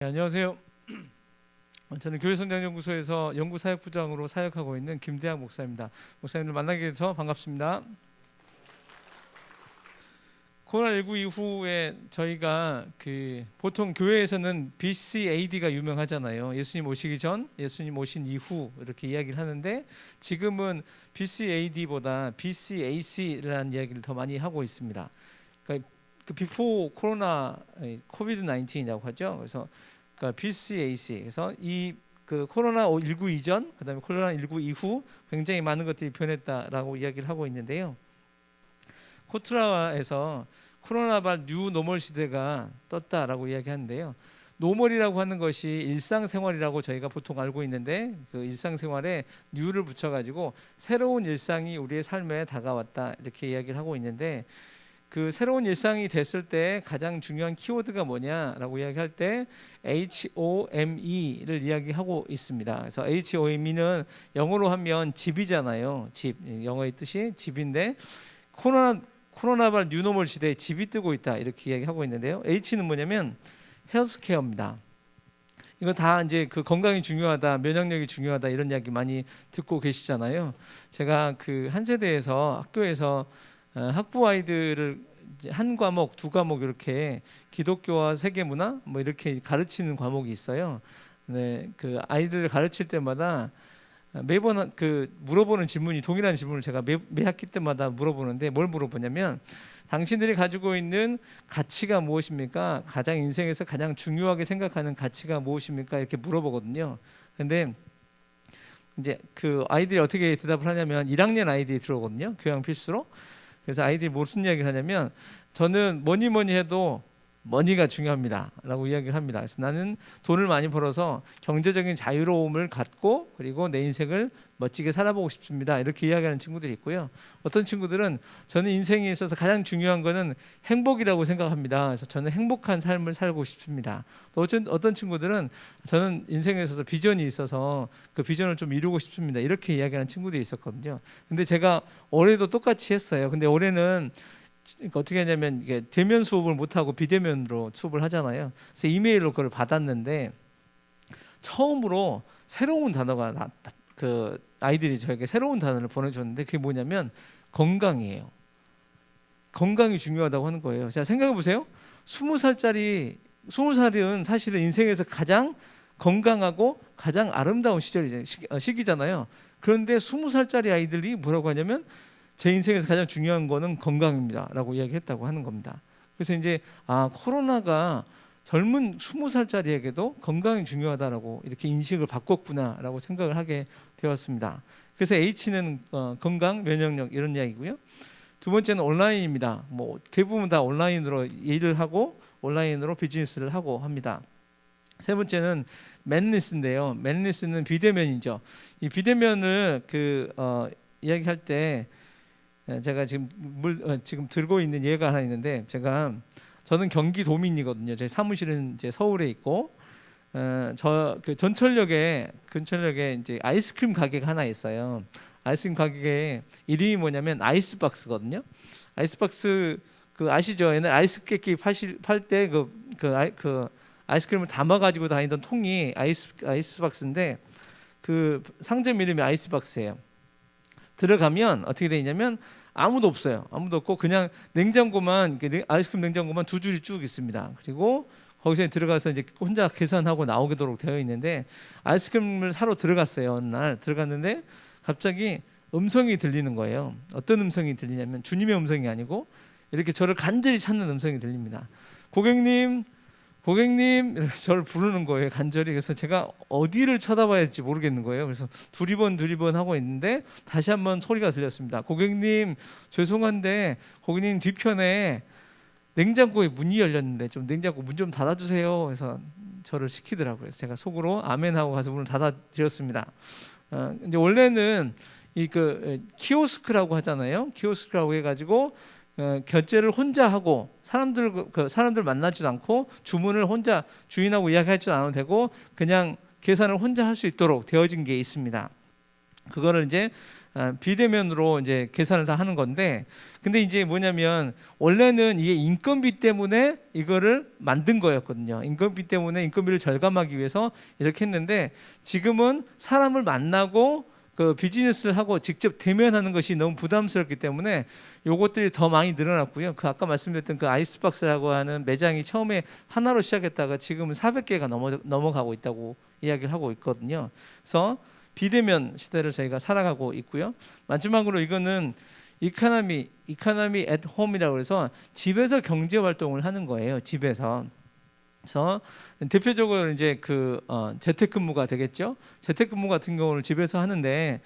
네, 안녕하세요. 저는 교회성장연구소에서 연구사역부장으로 사역하고 있는 김대학 목사입니다. 목사님을 만나게 돼서 반갑습니다. 코로나19 이후에 저희가 보통 교회에서는 BCAD가 유명하잖아요. 예수님 오시기 전, 예수님 오신 이후 이렇게 이야기를 하는데 지금은 BCAD보다 BCAC라는 이야기를 더 많이 하고 있습니다. 그러니까 그 before 코로나 COVID-19이라고 하죠. 그래서 그러니까 BCAC. 그래서 그 코로나19 이전, 그다음에 코로나19 이후 굉장히 많은 것들이 변했다라고 이야기를 하고 있는데요. 코트라에서 코로나발 뉴 노멀 시대가 떴다라고 이야기하는데요. 노멀이라고 하는 것이 일상생활이라고 저희가 보통 알고 있는데 그 일상생활에 뉴를 붙여가지고 새로운 일상이 우리의 삶에 다가왔다 이렇게 이야기를 하고 있는데 그 새로운 일상이 됐을 때 가장 중요한 키워드가 뭐냐라고 이야기할 때 HOME를 이야기하고 있습니다. 그래서 HOME는 영어로 하면 집이잖아요. 집, 영어의 뜻이 집인데 코로나발 뉴노멀 시대에 집이 뜨고 있다 이렇게 이야기하고 있는데요. H는 뭐냐면 헬스케어입니다. 이거 다 이제 그 건강이 중요하다, 면역력이 중요하다 이런 이야기 많이 듣고 계시잖아요. 제가 그 한 세대에서 학교에서 학부 아이들을 이제 한 과목, 두 과목 이렇게 기독교와 세계문화 뭐 이렇게 가르치는 과목이 있어요. 네, 그 아이들을 가르칠 때마다 매번 그 물어보는 질문이 동일한 질문을 제가 매 학기 때마다 물어보는데 뭘 물어보냐면 당신들이 가지고 있는 가치가 무엇입니까? 가장 인생에서 가장 중요하게 생각하는 가치가 무엇입니까? 이렇게 물어보거든요. 근데 이제 그 아이들이 어떻게 대답을 하냐면 1학년 아이들이 들어오거든요. 교양 필수로. 그래서 아이들이 무슨 이야기를 하냐면 저는 뭐니 해도 머니가 중요합니다 라고 이야기를 합니다. 그래서 나는 돈을 많이 벌어서 경제적인 자유로움을 갖고 그리고 내 인생을 멋지게 살아보고 싶습니다 이렇게 이야기하는 친구들이 있고요. 어떤 친구들은 저는 인생에 있어서 가장 중요한 거는 행복이라고 생각합니다. 그래서 저는 행복한 삶을 살고 싶습니다. 또 어떤 친구들은 저는 인생에 있어서 비전이 있어서 그 비전을 좀 이루고 싶습니다 이렇게 이야기하는 친구들이 있었거든요. 근데 제가 올해도 똑같이 했어요. 근데 올해는 그러니까 어떻게 하냐면 이게 대면 수업을 못 하고 비대면으로 수업을 하잖아요. 그래서 이메일로 그걸 받았는데 처음으로 새로운 단어가 그 아이들이 저에게 새로운 단어를 보내줬는데 그게 뭐냐면 건강이에요. 건강이 중요하다고 하는 거예요. 자, 생각해 보세요. 20살은 사실은 인생에서 가장 건강하고 가장 아름다운 시기잖아요. 그런데 20살짜리 아이들이 뭐라고 하냐면 제 인생에서 가장 중요한 거는 건강입니다라고 이야기했다고 하는 겁니다. 그래서 이제 코로나가 젊은 20살짜리에게도 건강이 중요하다라고 이렇게 인식을 바꿨구나라고 생각을 하게 되었습니다. 그래서 H는 건강, 면역력 이런 이야기고요. 두 번째는 온라인입니다. 뭐 대부분 다 온라인으로 일을 하고 온라인으로 비즈니스를 하고 합니다. 세 번째는 맨리스인데요. 맨리스는 비대면이죠. 이 비대면을 이야기할 때 제가 지금 들고 있는 예가 하나 있는데 저는 경기도민이거든요. 제 사무실은 이제 서울에 있고 저 그 전철역에 근처역에 이제 아이스크림 가게가 하나 있어요. 아이스크림 가게의 이름이 뭐냐면 아이스박스거든요. 아이스박스 그 아시죠? 옛날 아이스 깨끼 팔 때 그 아이스크림을 담아 가지고 다니던 통이 아이스박스인데 그 상점 이름이 아이스박스예요. 들어가면 어떻게 되냐면 아무도 없어요. 아무도 없고 그냥 냉장고만 아이스크림 냉장고만 두 줄이 쭉 있습니다. 그리고 거기서 들어가서 이제 혼자 계산하고 나오도록 되어 있는데 아이스크림을 사러 들어갔어요. 어느 날 들어갔는데 갑자기 음성이 들리는 거예요. 어떤 음성이 들리냐면 주님의 음성이 아니고 이렇게 저를 간절히 찾는 음성이 들립니다. 고객님 이렇게 저를 부르는 거예요. 간절히. 그래서 제가 어디를 쳐다봐야 할지 모르겠는 거예요. 그래서 두리번 하고 있는데 다시 한번 소리가 들렸습니다. 고객님 죄송한데 고객님 뒤편에 냉장고에 문이 열렸는데 좀 냉장고 문 좀 닫아주세요. 그래서 저를 시키더라고요. 그래서 제가 속으로 아멘 하고 가서 문을 닫아드렸습니다. 근데 원래는 키오스크라고 하잖아요. 키오스크라고 해가지고 결제를 혼자 하고 사람들 만나지도 않고 주문을 혼자 주인하고 이야기하지도 않아도 되고 그냥 계산을 혼자 할 수 있도록 되어진 게 있습니다. 그거를 이제 비대면으로 이제 계산을 다 하는 건데, 근데 이제 뭐냐면 원래는 이게 인건비 때문에 이거를 만든 거였거든요. 인건비 때문에 인건비를 절감하기 위해서 이렇게 했는데, 지금은 사람을 만나고 그 비즈니스를 하고 직접 대면하는 것이 너무 부담스럽기 때문에 요것들이 더 많이 늘어났고요. 그 아까 말씀드렸던 그 아이스박스라고 하는 매장이 처음에 하나로 시작했다가 지금은 400개가 넘어가고 있다고 이야기를 하고 있거든요. 그래서 비대면 시대를 저희가 살아가고 있고요. 마지막으로 이거는 이카노미 앳 홈이라고 해서 집에서 경제 활동을 하는 거예요. 집에서. 그래서 대표적으로 이제 재택근무가 되겠죠. 재택근무 같은 경우를 집에서 하는데,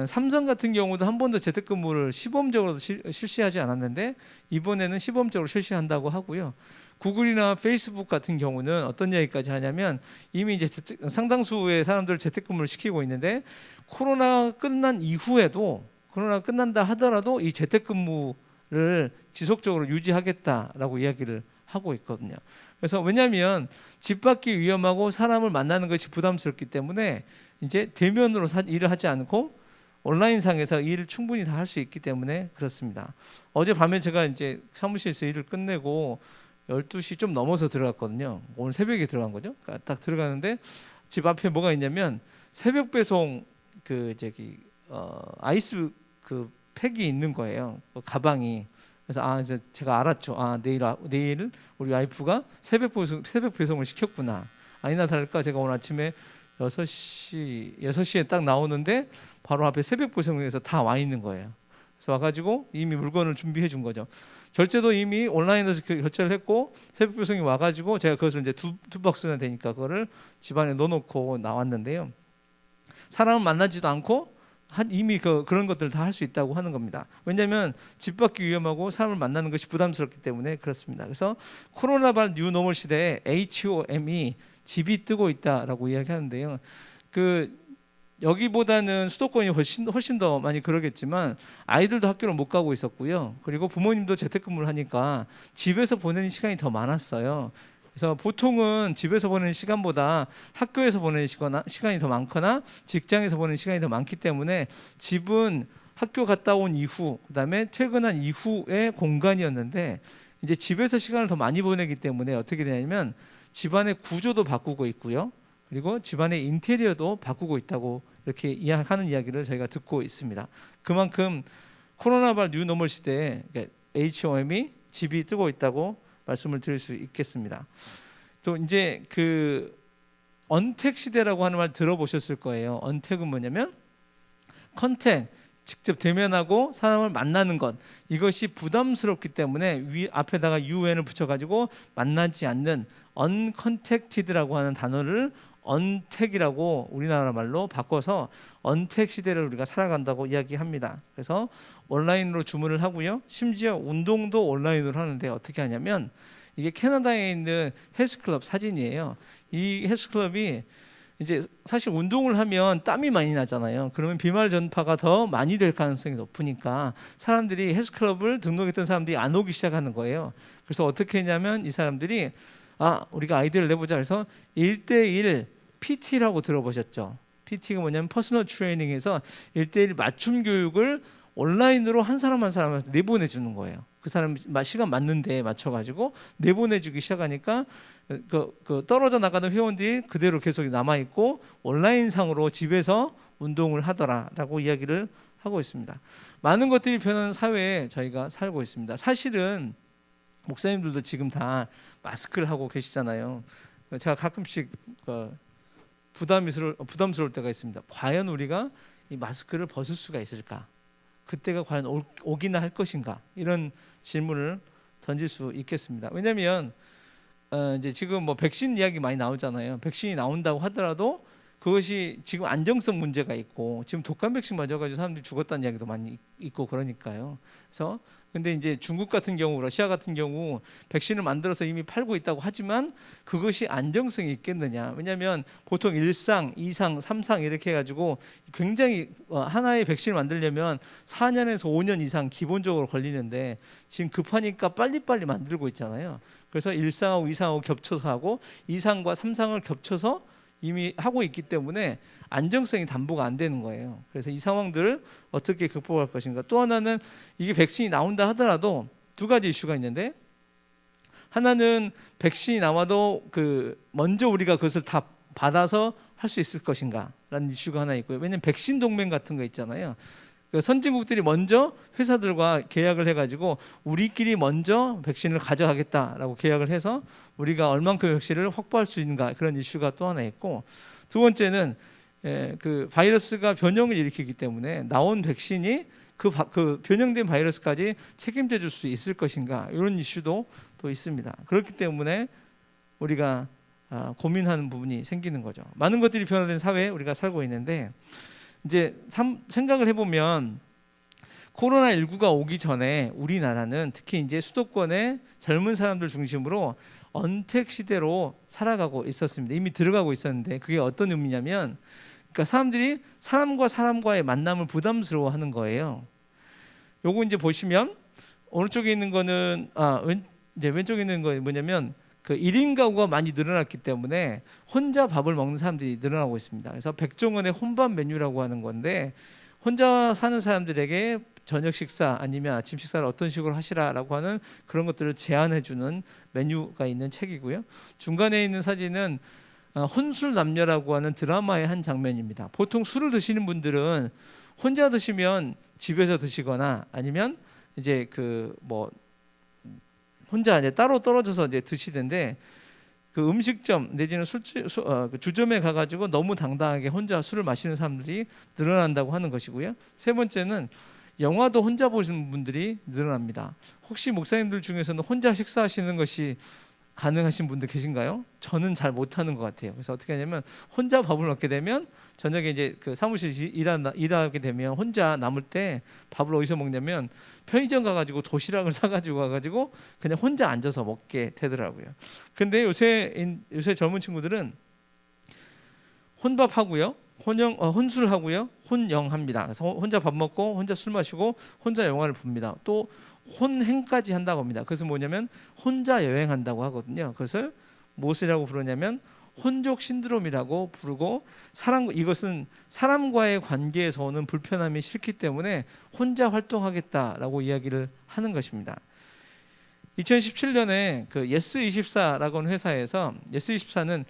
삼성 같은 경우도 한 번도 재택근무를 시범적으로 실시하지 않았는데 이번에는 시범적으로 실시한다고 하고요. 구글이나 페이스북 같은 경우는 어떤 이야기까지 하냐면 이미 이제 상당수의 사람들을 재택근무를 시키고 있는데, 코로나 끝난 이후에도, 코로나 끝난다 하더라도 이 재택근무를 지속적으로 유지하겠다라고 이야기를 하고 있거든요. 그래서 왜냐하면 집 밖이 위험하고 사람을 만나는 것이 부담스럽기 때문에 이제 대면으로 일을 하지 않고 온라인상에서 일을 충분히 다 할 수 있기 때문에 그렇습니다. 어젯밤에 제가 이제 사무실에서 일을 끝내고 12시 좀 넘어서 들어갔거든요. 오늘 새벽에 들어간 거죠. 그러니까 딱 들어가는데 집 앞에 뭐가 있냐면 새벽 배송 아이스 팩이 있는 거예요. 가방이. 그래서 이제 제가 알았죠. 내일 우리 와이프가 새벽 배송을 시켰구나. 아니나 다를까 제가 오늘 아침에 6시에 딱 나오는데 바로 앞에 새벽 배송에서 다 와 있는 거예요. 그래서 와가지고 이미 물건을 준비해 준 거죠. 결제도 이미 온라인에서 결제를 했고 새벽 배송이 와가지고 제가 그것을 이제 두 박스나 되니까 그거를 집안에 넣어놓고 나왔는데요. 사람을 만나지도 않고 이미 그런 것들을 다 할 수 있다고 하는 겁니다. 왜냐하면 집 밖이 위험하고 사람을 만나는 것이 부담스럽기 때문에 그렇습니다. 그래서 코로나발 뉴노멀 시대에 HOM이 집이 뜨고 있다라고 이야기하는데요. 여기보다는 수도권이 훨씬 더 많이 그러겠지만 아이들도 학교를 못 가고 있었고요. 그리고 부모님도 재택근무를 하니까 집에서 보내는 시간이 더 많았어요. 그래서 보통은 집에서 보내는 시간보다 학교에서 보내는 시간이 더 많거나 직장에서 보내는 시간이 더 많기 때문에 집은 학교 갔다 온 이후, 그다음에 퇴근한 이후의 공간이었는데, 이제 집에서 시간을 더 많이 보내기 때문에 어떻게 되냐면 집안의 구조도 바꾸고 있고요. 그리고 집안의 인테리어도 바꾸고 있다고 이렇게 하는 이야기를 저희가 듣고 있습니다. 그만큼 코로나발 뉴노멀 시대에 HOM이 집이 뜨고 있다고 말씀을 드릴 수 있겠습니다. 또 이제 언택 시대라고 하는 말 들어보셨을 거예요. 언택은 뭐냐면 컨택, 직접 대면하고 사람을 만나는 것, 이것이 부담스럽기 때문에 앞에다가 un을 붙여가지고 만나지 않는 uncontacted라고 하는 단어를 언택이라고 우리나라 말로 바꿔서 언택 시대를 우리가 살아간다고 이야기합니다. 그래서 온라인으로 주문을 하고요. 심지어 운동도 온라인으로 하는데 어떻게 하냐면 이게 캐나다에 있는 헬스클럽 사진이에요. 이 헬스클럽이 이제 사실 운동을 하면 땀이 많이 나잖아요. 그러면 비말 전파가 더 많이 될 가능성이 높으니까 사람들이 헬스클럽을 등록했던 사람들이 안 오기 시작하는 거예요. 그래서 어떻게 했냐면 이 사람들이 우리가 아이디어를 내보자 해서 1대1 PT라고 들어보셨죠? PT가 뭐냐면 퍼스널 트레이닝에서 1대1 맞춤 교육을 온라인으로 한 사람 한 사람한테 내보내주는 거예요. 그 사람 시간 맞는 데에 맞춰가지고 내보내주기 시작하니까 떨어져 나가는 회원들이 그대로 계속 남아있고 온라인상으로 집에서 운동을 하더라라고 이야기를 하고 있습니다. 많은 것들이 변하는 사회에 저희가 살고 있습니다. 사실은 목사님들도 지금 다 마스크를 하고 계시잖아요. 제가 가끔씩 부담스러울 때가 있습니다. 과연 우리가 이 마스크를 벗을 수가 있을까? 그때가 과연 오기나 할 것인가? 이런 질문을 던질 수 있겠습니다. 왜냐하면 이제 지금 백신 이야기 많이 나오잖아요. 백신이 나온다고 하더라도 그것이 지금 안정성 문제가 있고 지금 독감 백신 맞아가지고 사람들이 죽었다는 이야기도 많이 있고 그러니까요. 그래서 근데 이제 중국 같은 경우, 러시아 같은 경우 백신을 만들어서 이미 팔고 있다고 하지만 그것이 안정성이 있겠느냐? 왜냐하면 보통 1상, 2상, 3상 이렇게 해가지고 굉장히 하나의 백신을 만들려면 4년에서 5년 이상 기본적으로 걸리는데 지금 급하니까 빨리빨리 만들고 있잖아요. 그래서 1상하고 2상하고 겹쳐서 하고 2상과 3상을 겹쳐서 이미 하고 있기 때문에 안정성이 담보가 안 되는 거예요. 그래서 이 상황들을 어떻게 극복할 것인가. 또 하나는 이게 백신이 나온다 하더라도 두 가지 이슈가 있는데, 하나는 백신이 나와도 먼저 우리가 그것을 다 받아서 할 수 있을 것인가라는 이슈가 하나 있고요. 왜냐하면 백신 동맹 같은 거 있잖아요. 선진국들이 먼저 회사들과 계약을 해가지고 우리끼리 먼저 백신을 가져가겠다라고 계약을 해서 우리가 얼만큼 백신을 확보할 수 있는가, 그런 이슈가 또 하나 있고, 두 번째는 그 바이러스가 변형을 일으키기 때문에 나온 백신이 그 변형된 바이러스까지 책임져 줄 수 있을 것인가, 이런 이슈도 또 있습니다. 그렇기 때문에 우리가 고민하는 부분이 생기는 거죠. 많은 것들이 변화된 사회에 우리가 살고 있는데, 이제 생각을 해보면 코로나19가 오기 전에 우리나라는 특히 이제 수도권의 젊은 사람들 중심으로 언택 시대로 살아가고 있었습니다. 이미 들어가고 있었는데, 그게 어떤 의미냐면, 그러니까 사람들이 사람과 사람과의 만남을 부담스러워하는 거예요. 요거 이제 보시면 오른쪽에 있는 거는 이제 왼쪽에 있는 거 뭐냐면, 그 1인 가구가 많이 늘어났기 때문에 혼자 밥을 먹는 사람들이 늘어나고 있습니다. 그래서 백종원의 혼밥 메뉴라고 하는 건데, 혼자 사는 사람들에게 저녁 식사 아니면 아침 식사를 어떤 식으로 하시라라고 하는 그런 것들을 제안해주는 메뉴가 있는 책이고요. 중간에 있는 사진은 혼술 남녀라고 하는 드라마의 한 장면입니다. 보통 술을 드시는 분들은 혼자 드시면 집에서 드시거나 아니면 이제 혼자 이제 따로 떨어져서 이제 드시던데, 그 음식점 내지는 주점에 가가지고 너무 당당하게 혼자 술을 마시는 사람들이 늘어난다고 하는 것이고요. 세 번째는 영화도 혼자 보시는 분들이 늘어납니다. 혹시 목사님들 중에서는 혼자 식사하시는 것이 가능하신 분들 계신가요? 저는 잘 못하는 것 같아요. 그래서 어떻게 하냐면, 혼자 밥을 먹게 되면 저녁에 이제 그 사무실 일하게 되면 혼자 남을 때 밥을 어디서 먹냐면, 편의점 가가지고 도시락을 사가지고 가가지고 그냥 혼자 앉아서 먹게 되더라고요. 근데 요새 젊은 친구들은 혼밥하고요, 혼술하고요, 혼영합니다. 그래서 혼자 밥 먹고 혼자 술 마시고 혼자 영화를 봅니다. 또 혼행까지 한다고 합니다. 그래서 뭐냐면 혼자 여행한다고 하거든요. 그것을 무엇이라고 부르냐면 혼족 신드롬이라고 부르고, 이것은 사람과의 관계에서 오는 불편함이 싫기 때문에 혼자 활동하겠다라고 이야기를 하는 것입니다. 2017년에 그 예스24라고 하는 회사에서, 예스24는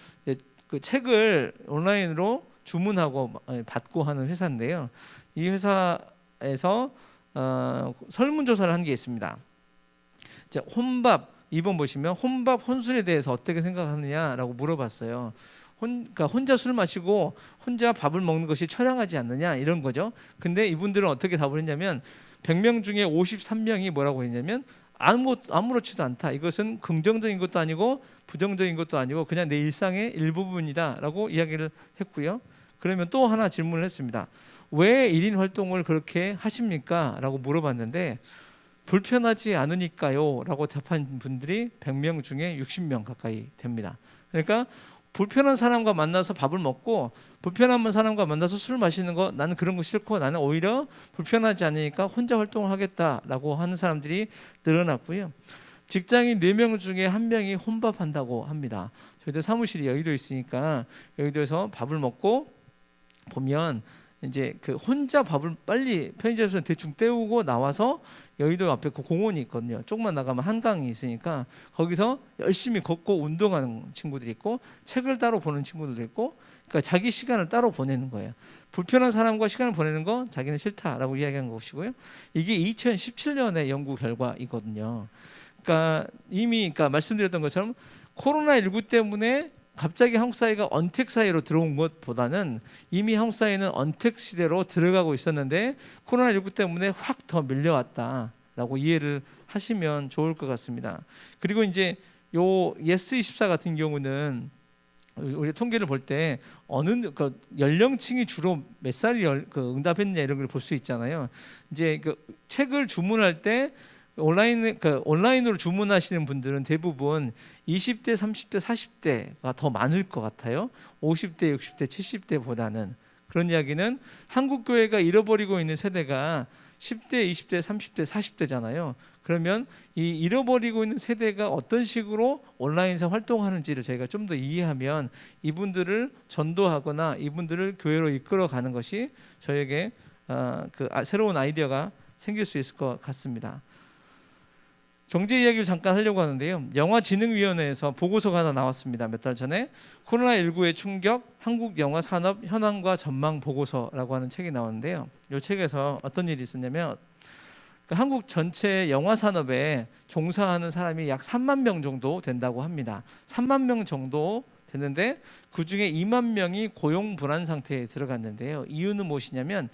그 책을 온라인으로 주문하고 받고 하는 회사인데요. 이 회사에서 설문조사를 한 게 있습니다. 자, 혼밥 2번 보시면 혼밥 혼술에 대해서 어떻게 생각하느냐라고 물어봤어요. 그러니까 혼자 술 마시고 혼자 밥을 먹는 것이 처량하지 않느냐, 이런 거죠. 근데 이분들은 어떻게 답을 했냐면, 100명 중에 53명이 뭐라고 했냐면, 아무렇지도 않다. 이것은 긍정적인 것도 아니고 부정적인 것도 아니고 그냥 내 일상의 일부분이다라고 이야기를 했고요. 그러면 또 하나 질문을 했습니다. 왜 1인 활동을 그렇게 하십니까? 라고 물어봤는데, 불편하지 않으니까요 라고 답한 분들이 100명 중에 60명 가까이 됩니다. 그러니까 불편한 사람과 만나서 밥을 먹고 불편한 사람과 만나서 술 마시는 거, 나는 그런 거 싫고 나는 오히려 불편하지 않으니까 혼자 활동을 하겠다라고 하는 사람들이 늘어났고요. 직장인 4명 중에 1명이 혼밥한다고 합니다. 저희들 사무실이 여의도에 있으니까 여의도에서 밥을 먹고 보면 이제 그 혼자 밥을 빨리 편의점에서 대충 때우고 나와서 여의도 앞에 그 공원이 있거든요. 조금만 나가면 한강이 있으니까 거기서 열심히 걷고 운동하는 친구들이 있고, 책을 따로 보는 친구들도 있고, 그러니까 자기 시간을 따로 보내는 거예요. 불편한 사람과 시간을 보내는 거 자기는 싫다라고 이야기한 것이고요. 이게 2017년의 연구 결과이거든요. 그러니까 이미 말씀드렸던 것처럼 코로나19 때문에 갑자기 한국 사회가 언택 사회로 들어온 것보다는 이미 한국 사회는 언택 시대로 들어가고 있었는데 코로나19 때문에 확 더 밀려왔다라고 이해를 하시면 좋을 것 같습니다. 그리고 이제 요 예스24 같은 경우는 우리 통계를 볼 때 연령층이 주로 몇 살이 응답했냐 이런 걸 볼 수 있잖아요. 이제 책을 주문할 때 온라인으로 주문하시는 분들은 대부분 20대, 30대, 40대가 더 많을 것 같아요. 50대, 60대, 70대보다는. 그런 이야기는 한국 교회가 잃어버리고 있는 세대가 10대, 20대, 30대, 40대잖아요. 그러면 이 잃어버리고 있는 세대가 어떤 식으로 온라인에서 활동하는지를 저희가 좀 더 이해하면 이분들을 전도하거나 이분들을 교회로 이끌어가는 것이 저에게 새로운 아이디어가 생길 수 있을 것 같습니다. 경제 이야기를 잠깐 하려고 하는데요. 영화진흥위원회에서 보고서가 하나 나왔습니다. 몇 달 전에 코로나19의 충격, 한국 영화 산업 현황과 전망 보고서라고 하는 책이 나오는데요. 이 책에서 어떤 일이 있었냐면 한국 전체 영화 산업에 종사하는 사람이 약 3만 명 정도 된다고 합니다. 3만 명 정도 되는데 그중에 2만 명이 고용 불안 상태에 들어갔는데요. 이유는 무엇이냐면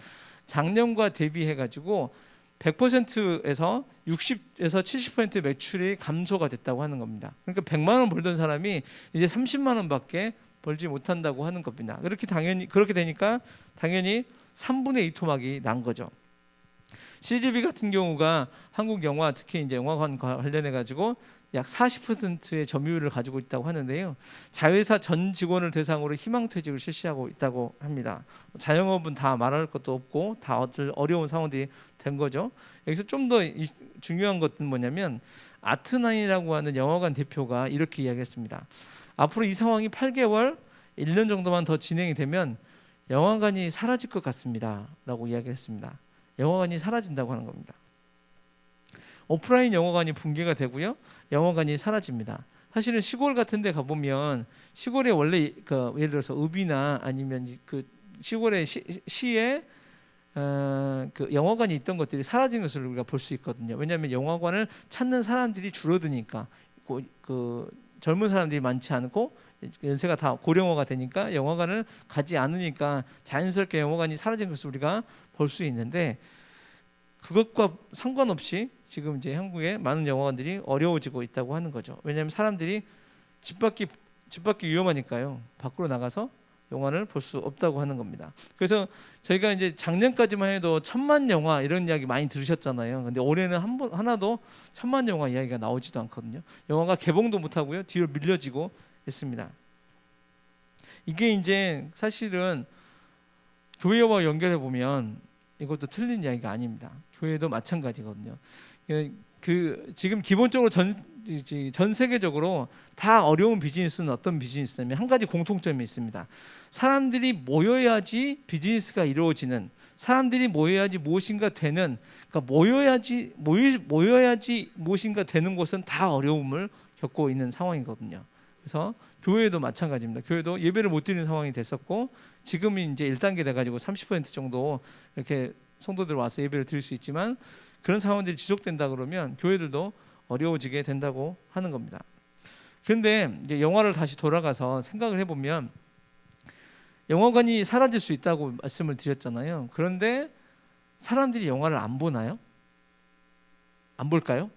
작년과 대비해가지고 100%에서 60에서 70% 매출이 감소가 됐다고 하는 겁니다. 그러니까 100만 원 벌던 사람이 이제 30만 원밖에 벌지 못한다고 하는 겁니다. 그렇게 되니까 당연히 3분의 2 토막이 난 거죠. CGV 같은 경우가 한국 영화 특히 이제 영화관 관련해 가지고 약 40%의 점유율을 가지고 있다고 하는데요. 자회사 전 직원을 대상으로 희망퇴직을 실시하고 있다고 합니다. 자영업은 다 말할 것도 없고 다 어려운 상황들이 된 거죠. 여기서 좀 더 중요한 것은 뭐냐면 아트나인이라고 하는 영화관 대표가 이렇게 이야기했습니다. 앞으로 이 상황이 8개월, 1년 정도만 더 진행이 되면 영화관이 사라질 것 같습니다. 라고 이야기했습니다. 영화관이 사라진다고 하는 겁니다. 오프라인 영화관이 붕괴가 되고요. 영화관이 사라집니다. 사실은 시골 같은 데 가보면 시골에 원래 예를 들어서 읍이나 아니면 그 시골의 시에 그 영화관이 있던 것들이 사라진 것을 우리가 볼 수 있거든요. 왜냐하면 영화관을 찾는 사람들이 줄어드니까 그 젊은 사람들이 많지 않고 연세가 다 고령화가 되니까 영화관을 가지 않으니까 자연스럽게 영화관이 사라진 것을 우리가 볼 수 있는데 그것과 상관없이 지금 이제 한국의 많은 영화관들이 어려워지고 있다고 하는 거죠. 왜냐하면 사람들이 집 밖이 위험하니까요. 밖으로 나가서 영화를 볼 수 없다고 하는 겁니다. 그래서 저희가 이제 작년까지만 해도 1000만 영화 이런 이야기 많이 들으셨잖아요. 근데 올해는 하나도 1000만 영화 이야기가 나오지도 않거든요. 영화가 개봉도 못 하고요. 뒤로 밀려지고 있습니다. 이게 이제 사실은 교회와 연결해 보면 이것도 틀린 이야기가 아닙니다. 교회도 마찬가지거든요. 지금 기본적으로 전 세계적으로 다 어려운 비즈니스는 어떤 비즈니스냐면 한 가지 공통점이 있습니다. 사람들이 모여야지 비즈니스가 이루어지는, 사람들이 모여야지 무엇인가 되는, 그러니까 모여야지 무엇인가 되는 곳은 다 어려움을 겪고 있는 상황이거든요. 그래서 교회도 마찬가지입니다. 교회도 예배를 못 드리는 상황이 됐었고 지금이 이제 1단계 돼가지고 30% 정도 이렇게 성도들 와서 예배를 드릴 수 있지만 그런 상황들이 지속된다 그러면 교회들도 어려워지게 된다고 하는 겁니다. 그런데 이제 영화를 다시 돌아가서 생각을 해보면 영화관이 사라질 수 있다고 말씀을 드렸잖아요. 그런데 사람들이 영화를 안 보나요? 안 볼까요?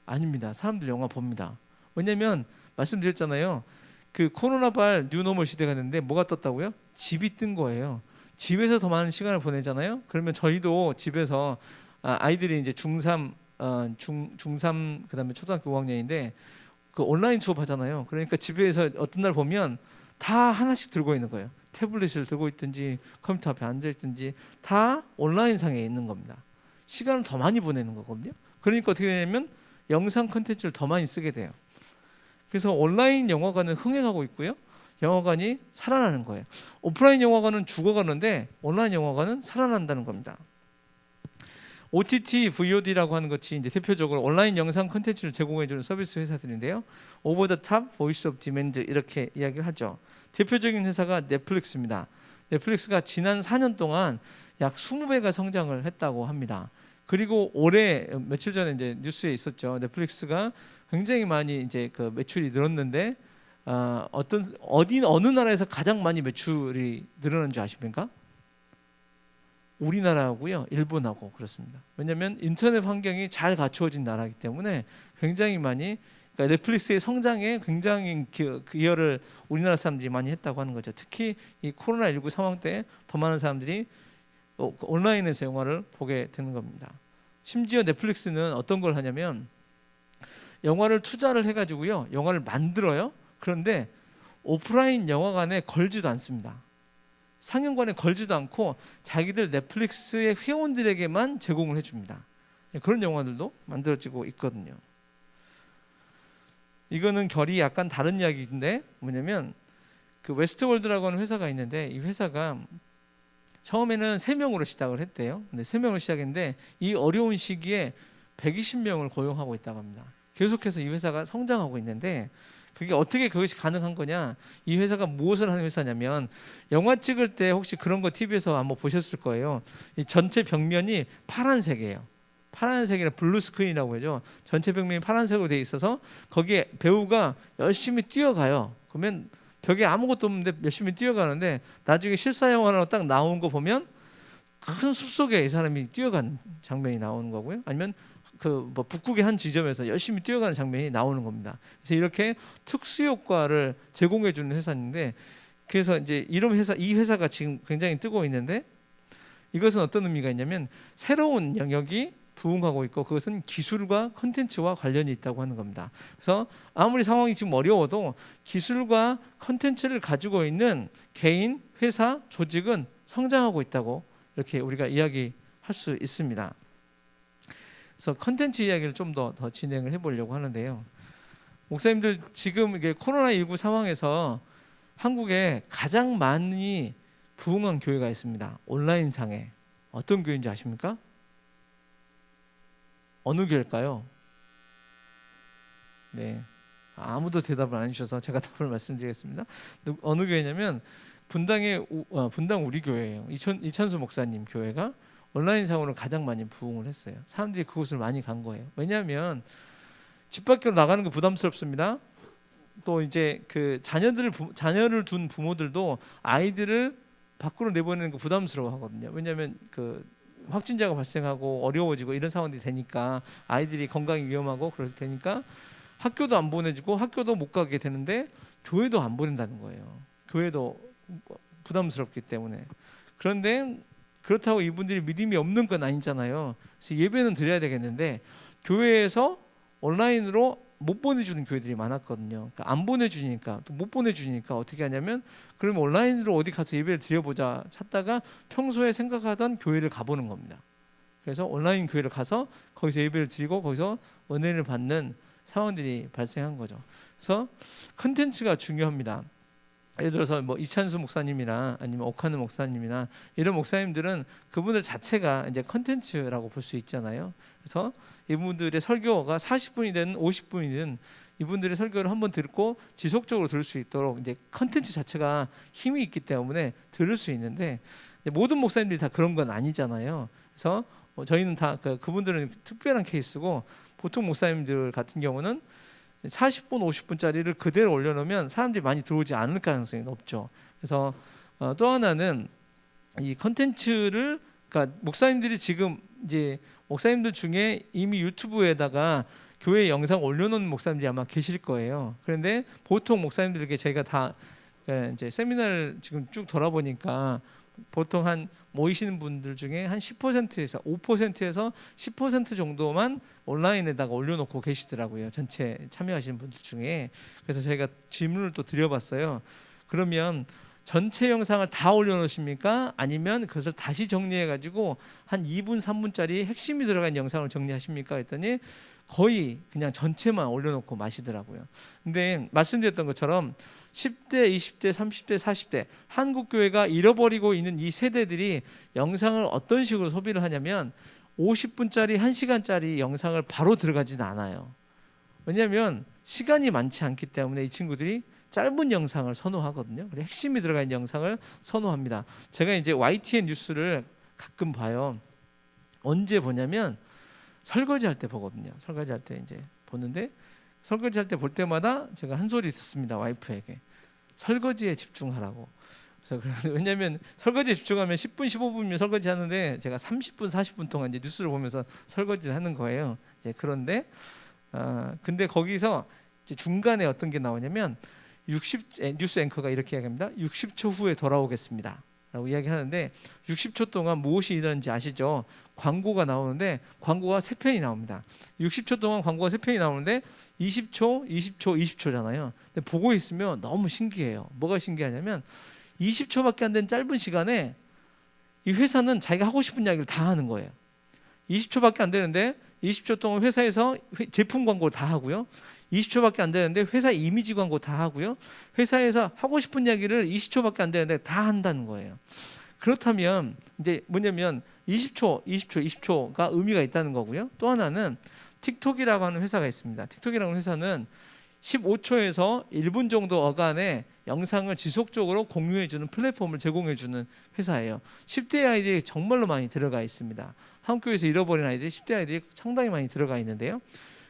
아닙니다. 사람들 영화 봅니다. 왜냐하면 말씀드렸잖아요. 그 코로나발 뉴노멀 시대가 됐는데 뭐가 떴다고요? 집이 뜬 거예요. 집에서 더 많은 시간을 보내잖아요. 그러면 저희도 집에서 아이들이 이제 중3 그다음에 초등학교 5학년인데 그 온라인 수업하잖아요. 그러니까 집에서 어떤 날 보면 다 하나씩 들고 있는 거예요. 태블릿을 들고 있든지 컴퓨터 앞에 앉아 있든지 다 온라인상에 있는 겁니다. 시간을 더 많이 보내는 거거든요. 그러니까 어떻게 되냐면 영상 콘텐츠를 더 많이 쓰게 돼요. 그래서 온라인 영화관은 흥행하고 있고요. 영화관이 살아나는 거예요. 오프라인 영화관은 죽어가는데 온라인 영화관은 살아난다는 겁니다. OTT, VOD라고 하는 것이 이제 대표적으로 온라인 영상 콘텐츠를 제공해주는 서비스 회사들인데요. Over the Top, Voice of Demand 이렇게 이야기를 하죠. 대표적인 회사가 넷플릭스입니다. 넷플릭스가 지난 4년 동안 약 20배가 성장을 했다고 합니다. 그리고 올해 며칠 전에 이제 뉴스에 있었죠. 넷플릭스가 굉장히 많이 이제 그 매출이 늘었는데 어느 나라에서 가장 많이 매출이 늘어난 줄 아십니까? 우리나라하고요, 일본하고 그렇습니다. 왜냐하면 인터넷 환경이 잘 갖추어진 나라이기 때문에 굉장히 많이, 그러니까 넷플릭스의 성장에 굉장히 기여를 우리나라 사람들이 많이 했다고 하는 거죠. 특히 이 코로나19 상황 때 더 많은 사람들이 온라인에서 영화를 보게 되는 겁니다. 심지어 넷플릭스는 어떤 걸 하냐면 영화를 투자를 해가지고요, 영화를 만들어요. 그런데 오프라인 영화관에 걸지도 않습니다. 상영관에 걸지도 않고 자기들 넷플릭스의 회원들에게만 제공을 해줍니다. 그런 영화들도 만들어지고 있거든요. 이거는 결이 약간 다른 이야기인데 뭐냐면 그 웨스트월드라고 하는 회사가 있는데 이 회사가 처음에는 3명으로 시작을 했대요. 근데 3명으로 시작했는데 이 어려운 시기에 120명을 고용하고 있다고 합니다. 계속해서 이 회사가 성장하고 있는데 그게 어떻게 그것이 가능한 거냐? 이 회사가 무엇을 하는 회사냐면 영화 찍을 때 혹시 그런 거 TV에서 한번 보셨을 거예요. 이 전체 벽면이 파란색이에요. 파란색이라 블루 스크린이라고 하죠. 전체 벽면이 파란색으로 돼 있어서 거기에 배우가 열심히 뛰어가요. 그러면 벽에 아무것도 없는데 열심히 뛰어가는데 나중에 실사 영화로 딱 나온 거 보면 큰 숲속에 이 사람이 뛰어간 장면이 나오는 거고요. 아니면 그 뭐 북극의 한 지점에서 열심히 뛰어가는 장면이 나오는 겁니다. 그래서 이렇게 특수 효과를 제공해 주는 회사인데 그래서 이제 이런 회사 이 회사가 지금 굉장히 뜨고 있는데 이것은 어떤 의미가 있냐면 새로운 영역이 부흥하고 있고 그것은 기술과 컨텐츠와 관련이 있다고 하는 겁니다. 그래서 아무리 상황이 지금 어려워도 기술과 컨텐츠를 가지고 있는 개인, 회사, 조직은 성장하고 있다고 이렇게 우리가 이야기할 수 있습니다. 그래서 컨텐츠 이야기를 좀 더 진행을 해보려고 하는데요. 목사님들 지금 이게 코로나19 상황에서 한국에 가장 많이 부흥한 교회가 있습니다. 온라인상에 어떤 교회인지 아십니까? 어느 교회일까요? 네, 아무도 대답을 안 해주셔서 제가 답을 말씀드리겠습니다. 어느 교회냐면 분당 우리 교회예요. 이천수 목사님 교회가 온라인상으로 가장 많이 부흥을 했어요. 사람들이 그곳을 많이 간 거예요. 왜냐하면 집 밖으로 나가는 게 부담스럽습니다. 또 이제 그 자녀를 둔 부모들도 아이들을 밖으로 내보내는 거 부담스러워하거든요. 왜냐하면 그 확진자가 발생하고 어려워지고 이런 상황들이 되니까 아이들이 건강이 위험하고 그럴 테니까 학교도 안 보내주고 학교도 못 가게 되는데 교회도 안 보낸다는 거예요. 교회도 부담스럽기 때문에. 그런데 그렇다고 이분들이 믿음이 없는 건 아니잖아요. 그래서 예배는 드려야 되겠는데 교회에서 온라인으로 못 보내주는 교회들이 많았거든요. 그러니까 안 보내주니까 또 못 보내주니까 어떻게 하냐면 그러면 온라인으로 어디 가서 예배를 드려보자 찾다가 평소에 생각하던 교회를 가보는 겁니다. 그래서 온라인 교회를 가서 거기서 예배를 드리고 거기서 은혜를 받는 상황들이 발생한 거죠. 그래서 컨텐츠가 중요합니다. 예를 들어서 뭐 이찬수 목사님이나 아니면 오카는 목사님이나 이런 목사님들은 그분들 자체가 이제 컨텐츠라고 볼 수 있잖아요. 그래서 이분들의 설교가 40분이든 50분이든 이분들의 설교를 한번 듣고 지속적으로 들을 수 있도록 이제 컨텐츠 자체가 힘이 있기 때문에 들을 수 있는데 모든 목사님들이 다 그런 건 아니잖아요. 그래서 저희는 다 그분들은 특별한 케이스고 보통 목사님들 같은 경우는 40분, 50분짜리를 그대로 올려놓으면 사람들이 많이 들어오지 않을 가능성이 높죠. 그래서 또 하나는 이 컨텐츠를 그러니까 목사님들이 지금 이제 목사님들 중에 이미 유튜브에다가 교회 영상 올려놓은 목사님들이 아마 계실 거예요. 그런데 보통 목사님들에게 저희가 다 이제 세미나를 지금 쭉 돌아보니까 보통 한 모이시는 분들 중에 한 10%에서 5%에서 10% 정도만 온라인에다가 올려놓고 계시더라고요. 전체 참여하시는 분들 중에. 그래서 저희가 질문을 또 드려봤어요. 그러면 전체 영상을 다 올려놓으십니까? 아니면 그것을 다시 정리해가지고 한 2분, 3분짜리 핵심이 들어간 영상을 정리하십니까? 했더니 거의 그냥 전체만 올려놓고 마시더라고요. 근데 말씀드렸던 것처럼 10대, 20대, 30대, 40대 한국 교회가 잃어버리고 있는 이 세대들이 영상을 어떤 식으로 소비를 하냐면 50분짜리, 1시간짜리 영상을 바로 들어가지는 않아요. 왜냐하면 시간이 많지 않기 때문에 이 친구들이 짧은 영상을 선호하거든요. 핵심이 들어가 있는 영상을 선호합니다. 제가 이제 YTN 뉴스를 가끔 봐요. 언제 보냐면 설거지할 때 보거든요. 설거지할 때 이제 보는데 설거지할 때 볼 때마다 제가 한 소리 듣습니다. 와이프에게 설거지에 집중하라고. 그래서 왜냐하면 설거지에 집중하면 10분, 15분이면 설거지 하는데 제가 30분, 40분 동안 이제 뉴스를 보면서 설거지를 하는 거예요. 이제 그런데 근데 거기서 이제 중간에 어떤 게 나오냐면 뉴스 앵커가 이렇게 이야기합니다. 60초 후에 돌아오겠습니다. 라고 이야기하는데 60초 동안 무엇이 일어나는지 아시죠? 광고가 나오는데 광고가 3편이 나옵니다. 60초 동안 광고가 3편이 나오는데 20초, 20초, 20초잖아요. 근데 보고 있으면 너무 신기해요. 뭐가 신기하냐면 20초밖에 안 되는 짧은 시간에 이 회사는 자기가 하고 싶은 이야기를 다 하는 거예요. 20초밖에 안 되는데 20초 동안 회사에서 제품 광고 다 하고요. 20초밖에 안 되는데 회사 이미지 광고 다 하고요. 회사에서 하고 싶은 이야기를 20초밖에 안 되는데 다 한다는 거예요. 그렇다면 이제 뭐냐면 20초가 의미가 있다는 거고요. 또 하나는 틱톡이라고 하는 회사가 있습니다. 틱톡이라고 하는 회사는 15초에서 1분 정도 어간의 영상을 지속적으로 공유해주는 플랫폼을 제공해주는 회사예요. 10대 아이들이 정말로 많이 들어가 있습니다. 한국에서 잃어버린 아이들이 10대 아이들이 상당히 많이 들어가 있는데요.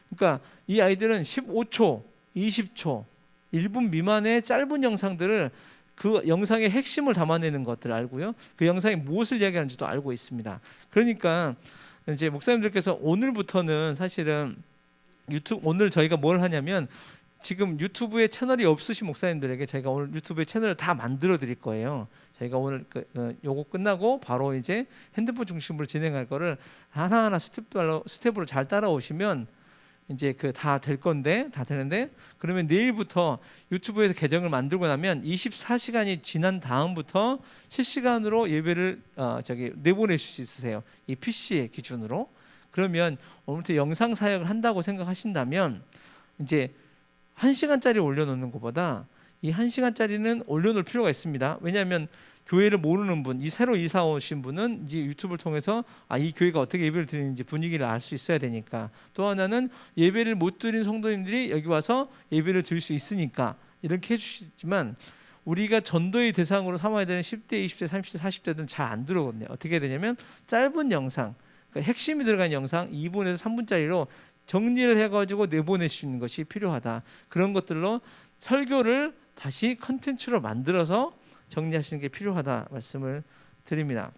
그러니까 이 아이들은 15초, 20초, 1분 미만의 짧은 영상들을 그 영상의 핵심을 담아내는 것들을 알고요. 그 영상이 무엇을 이야기하는지도 알고 있습니다. 그러니까 이제 목사님들께서 오늘부터는 사실은 오늘 저희가 뭘 하냐면 지금 유튜브에 채널이 없으신 목사님들에게 저희가 오늘 유튜브에 채널을 다 만들어 드릴 거예요. 저희가 오늘 요거 끝나고 바로 이제 핸드폰 중심으로 진행할 거를 하나하나 스텝으로 잘 따라오시면 이제 다 될 건데 다 되는데 그러면 내일부터 유튜브에서 계정을 만들고 나면 24시간이 지난 다음부터 실시간으로 예배를 내보내실 수 있으세요. 이 PC 기준으로. 그러면 오늘부터 영상 사역을 한다고 생각하신다면 이제 1시간짜리 올려놓는 것보다 이 1시간짜리는 올려놓을 필요가 있습니다. 왜냐하면 교회를 모르는 분, 이 새로 이사 오신 분은 이제 유튜브를 통해서 이 교회가 어떻게 예배를 드리는지 분위기를 알 수 있어야 되니까. 또 하나는 예배를 못 드린 성도님들이 여기 와서 예배를 드릴 수 있으니까 이렇게 해주시지만 우리가 전도의 대상으로 삼아야 되는 10대, 20대, 30대, 40대들은 잘 안 들어오거든요. 어떻게 되냐면 짧은 영상, 그러니까 핵심이 들어간 영상 2분에서 3분짜리로 정리를 해가지고 내보내시는 것이 필요하다. 그런 것들로 설교를 다시 컨텐츠로 만들어서 정리하시는 게 필요하다 말씀을 드립니다.